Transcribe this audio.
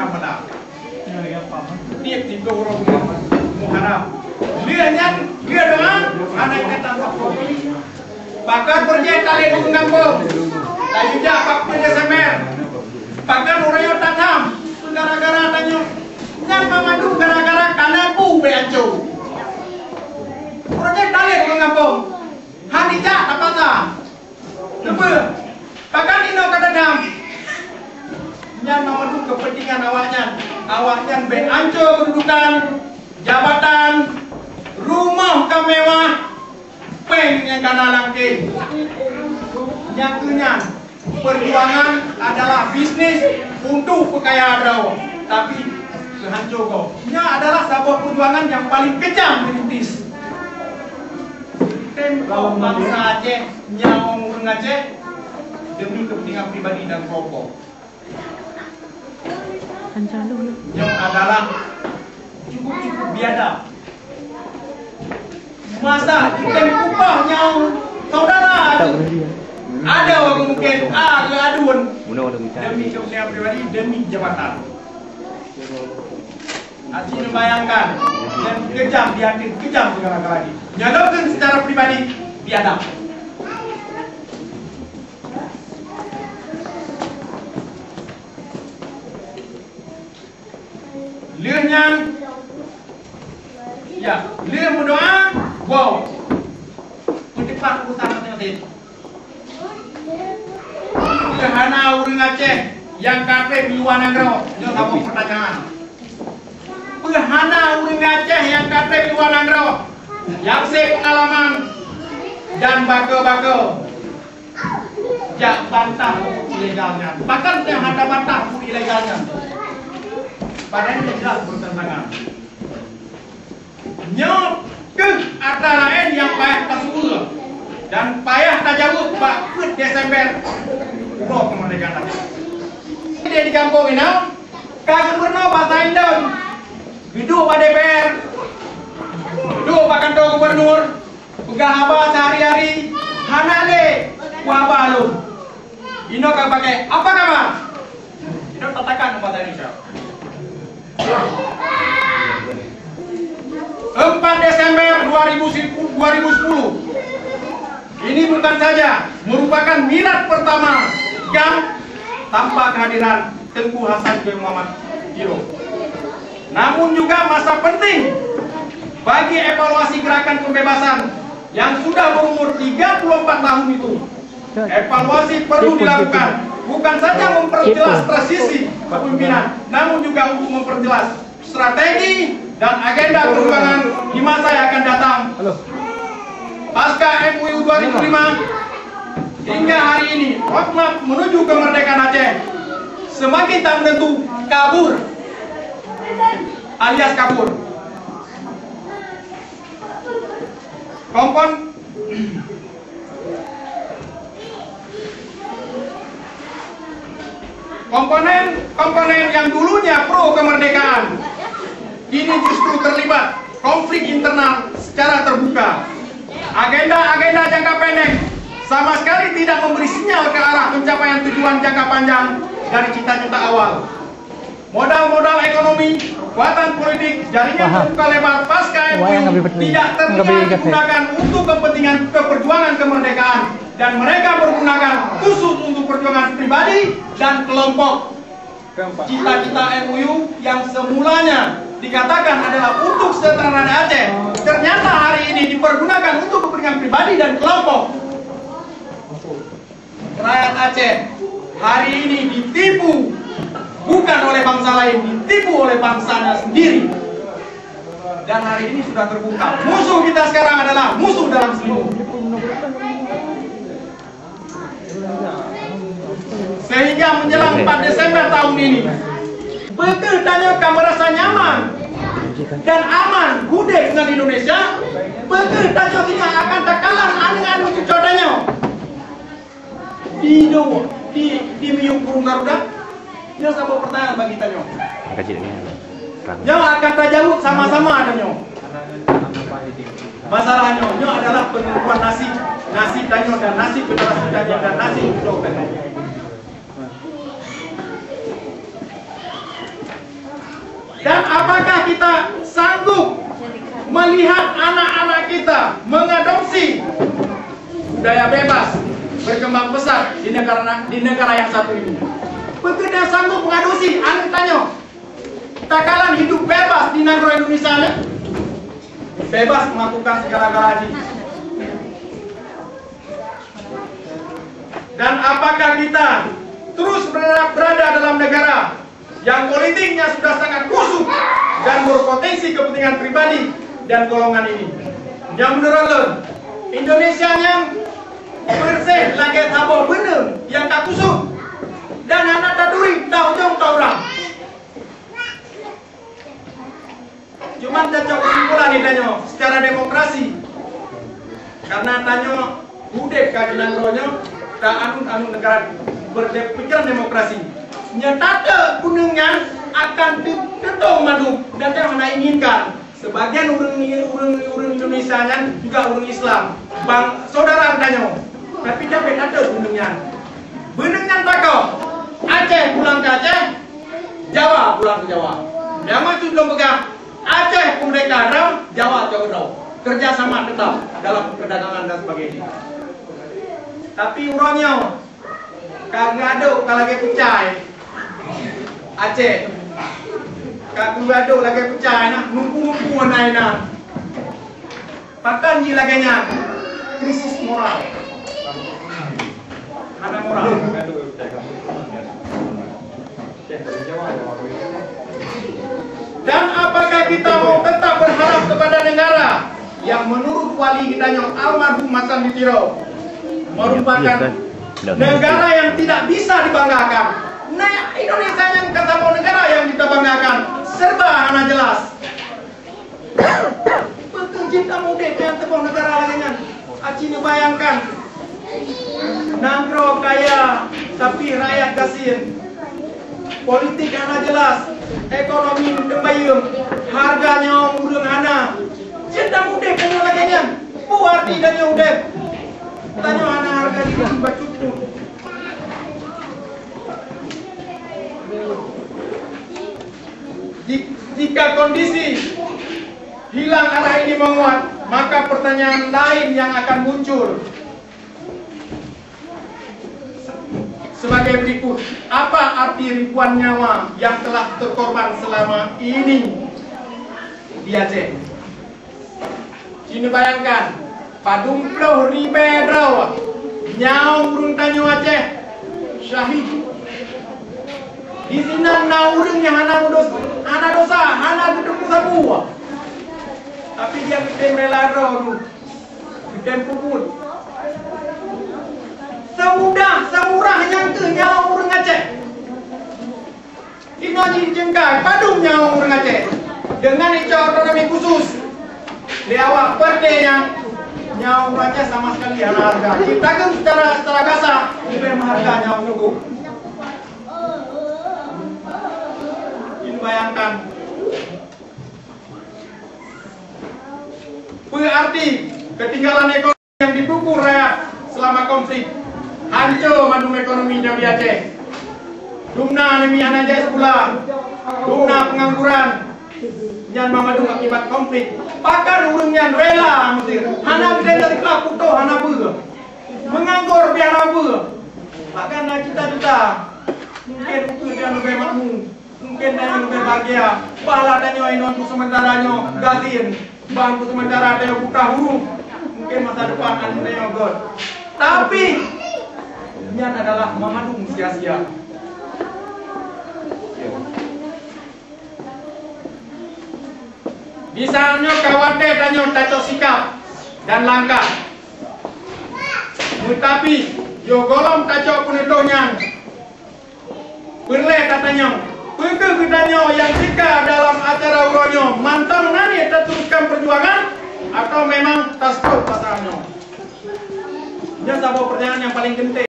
Ramadan. Dia tiga orang Muharram. Lihatnya, dia dengan anak kata Sabtu. Bahkan pergi kali itu kampung. Dan juga Pak Desember. Bahkan orang yang tanam gara-gara tanya yang memadu gara-gara karena bu beancu. Orangnya kali itu kampung. Hari jak apa sah? Lepas. Bahkan ini kata dam. Yang memadu kepentingan awaknya beancu kedudukan, jabatan, rumah kemewah. Yang kana langke nyatunya perjuangan adalah bisnis untuk kekayaan rawa, tapi kehancur kau adalah sebuah perjuangan yang paling kejam dirintis. Kalau bangsa Aceh nyawang orang Aceh demi kepentingan pribadi dan kelompok, yang adalah cukup biadab. Masa kita upahnya saudara ada orang mungkin aduan demi kepentingan pribadi, demi jabatan. Aji membayangkan dan kejam di hati, kejam segala lagi. Nyalakan secara pribadi biadab. Lihatnya, ya, lihat berdoa. Wow, mencepat urusan penting. Sederhana orang Aceh yang kata Miwan Anggro, yang kamu pertanyaan. Sederhana orang Aceh yang kata Miwan Anggro, yang pengalaman dan baka-baka, jak bantah ilegalnya. Bahkan yang ada bantah ilegalnya. Padahal jelas bertentangan. Nyok ke antara lain yang payah tasawur dan payah tajawuf Pak Desember Pulau kemerdekaan. Dia di kampung ini, kagak pernah bahasa Indon, hidup pada DPR, hidup Pak Kantor Gubernur, pegang apa sehari-hari, hanale, wabah lu. Ino kagak pakai apa kabar? Ino tatakan bahasa Indonesia. 4 Desember 2010 ini bukan saja merupakan milad pertama yang tanpa kehadiran Tengku Hasan bin Muhammad Giro, namun juga masa penting bagi evaluasi gerakan pembebasan yang sudah berumur 34 tahun itu. Evaluasi perlu dilakukan, bukan saja memperjelas transisi kepemimpinan, namun juga untuk memperjelas strategi dan agenda perkembangan di masa yang akan datang. Pasca MUU 2005 hingga hari ini, roadmap menuju kemerdekaan Aceh semakin tak menentu, kabur alias kabur. Komponen yang dulunya pro kemerdekaan kini justru terlibat konflik internal secara terbuka. Agenda-agenda jangka pendek sama sekali tidak memberi sinyal ke arah pencapaian tujuan jangka panjang dari cita-cita awal. Modal-modal ekonomi, kekuatan politik, jaringan terbuka lebar pasca MUU tidak terlihat digunakan untuk kepentingan keperjuangan kemerdekaan, dan mereka bergunakan khusus untuk perjuangan pribadi dan kelompok. Cita-cita MUU yang semulanya dikatakan adalah untuk kesejahteraan Aceh, ternyata hari ini dipergunakan untuk kepentingan pribadi dan kelompok. Rakyat Aceh hari ini ditipu, bukan oleh bangsa lain, ditipu oleh bangsanya sendiri. Dan hari ini sudah terbuka, musuh kita sekarang adalah musuh dalam selimut. Sehingga menjelang 4 Desember tahun ini, betul tanya kamu merasa nyaman dan aman gudeg dengan Indonesia, betul tanya kita akan takalan anu cucodanya di miung burung Garuda. Dia sebuah pertanyaan bagi tanyo. Nyo akan tajawab sama-sama adanya. Masalahnya nyo adalah penentuan nasib tanyo dan nasib generasi tanyo dan nasib hidup tanyo. apakah kita sanggup melihat anak-anak kita mengadopsi budaya bebas berkembang pesat di negara yang satu ini? Betul sanggup mengadopsi? Anu tanya, takalan hidup bebas di negara Indonesia ini, bebas melakukan segala-galanya. Dan apakah kita terus berada dalam negara yang politiknya sudah sangat kusut dan berpotensi kepentingan pribadi dan golongan ini? Yang menurut Indonesia yang bersih lagi apa benar yang tak kusut dan anak tak duri tak ujung tak orang. Cuman cocok kesimpulan ini tanya secara demokrasi, karena tanya budek kajian rohnya tak anu negara berpikiran demokrasi. Nyata kuningnya akan tetap madu dan yang mana inginkan. Sebagian orang Indonesia juga orang Islam, bang saudara tanya, tapi dia beda kuningnya. Beningnya tak kau Aceh pulang ke Aceh, Jawa pulang ke Jawa. Yang itu belum pegang. Aceh merdeka, Jawa jauh kerjasama tetap dalam perdagangan dan sebagainya. Tapi urangnya kagak ada kalau lagi pecah Aceh, kagak ada lagi pecah nah nunggu naina. Bahkan di laganya krisis moral. Ada moral. Dan apakah kita mau tetap berharap kepada negara yang menurut wali kita almarhum Hasan Ditiro merupakan negara yang tidak bisa dibanggakan? Nah, Indonesia yang kata mau negara yang kita banggakan serba hana jelas. Betul cinta mudik yang tepung negara lainnya. Acini bayangkan nangro kaya tapi rakyat kasihan. Politik hana jelas, ekonomi tembayung, harganya urang hana. Cinta mudik kan lainnya. Puarti dan yaudah. Tanya hana harga di cukup. Jika kondisi hilang arah ini menguat, maka pertanyaan lain yang akan muncul sebagai berikut. Apa arti ribuan nyawa yang telah terkorban selama ini di Aceh? Sini bayangkan, padumploh ribedraw nyawa urung tanyo Aceh syahid. Di sini naurungnya hana dosa, hana gedung sabua. Tapi dia bikin melaro, bikin puput. Semurah yang ke nyawa urung Aceh. Ini aja jengkar, padum nyawa urung Aceh. Dengan itu otonomi khusus. Di awal perdenya nyawa urung Aceh sama sekali hana harga. Kita kan secara kasar, lebih harga nyawa urung. Bayangkan, berarti ketinggalan ekonomi yang didukung rakyat selama konflik, hancur madum ekonomi yang di Aceh. Dumna nemi anajai sebulan, dumna pengangguran, nyan mamadum akibat konflik. Bahkan urungnya rela Mesir, hana beda dari puto hana ber, menganggur biar ber. Bahkan kita mungkin ukur dia lebih makmum. Mungkin dia lebih bahagia. Bala dan nyoy non sementara nyo gatin, bangku sementara dia buka huruf. Mungkin masa depan anu dia god. Tapi ini adalah memadung sia-sia. Misalnya kawate dan nyo taco sikap dan langkah. Tetapi yo golong taco punitonya. Perle katanya. Betul katanya yang jika dalam acara uronyo mantang nani teruskan perjuangan atau memang tas pasarnya. Ini sebuah pertanyaan yang paling penting.